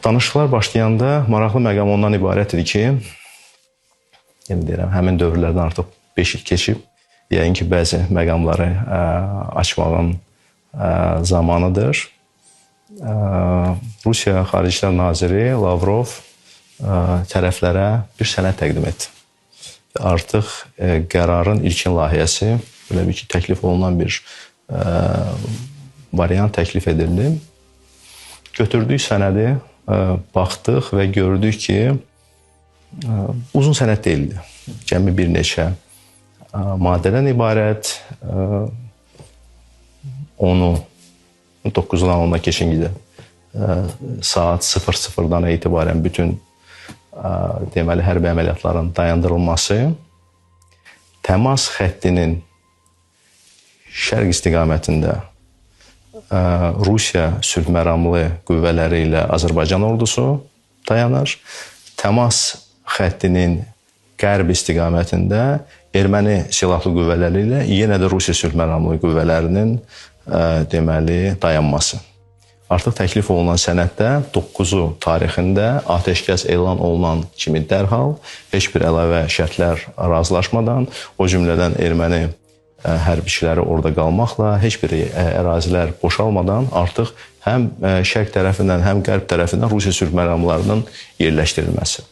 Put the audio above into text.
Danışıqlar başlayanda maraqlı məqam ondan ibarət idi ki, yenə deyirəm, həmin dövrlərdən artıq 5 il keçib, yəqin ki, bəzi məqamları açmağın zamanıdır. Rusiya Xarici İşlər Naziri Lavrov tərəflərə bir sənəd təqdim etdi. Artıq qərarın ilkin layihəsi, belə bir ki, təklif olunan bir variant təklif edildi. Götürdük sənədi, baxdıq və gördük ki, uzun sənəd deyildi. Cəmi bir neçə maddədən ibarət, onu 9-dan 10-a keçən gidə saat 00-dan etibarən bütün deməli hərbi əməliyyatların dayandırılması, təmas xəttinin şərq istiqamətində Rusiya sülh məramlı qüvvələri ilə Azərbaycan ordusu dayanır. Təmas xəttinin qərb istiqamətində erməni silahlı qüvvələri ilə yenə də Rusiya sülh məramlı qüvvələrinin deməli dayanması. Artıq təklif olunan sənəddə 9-u tarixində atəşkəs elan olunan kimi dərhal heç bir əlavə şərtlər razılaşmadan, o cümlədən erməni hərbiçiləri orada qalmaqla, heç bir ərazilər boşalmadan artıq həm şərq tərəfindən, həm qərb tərəfindən Rusiya sülh məramlarının yerləşdirilməsi.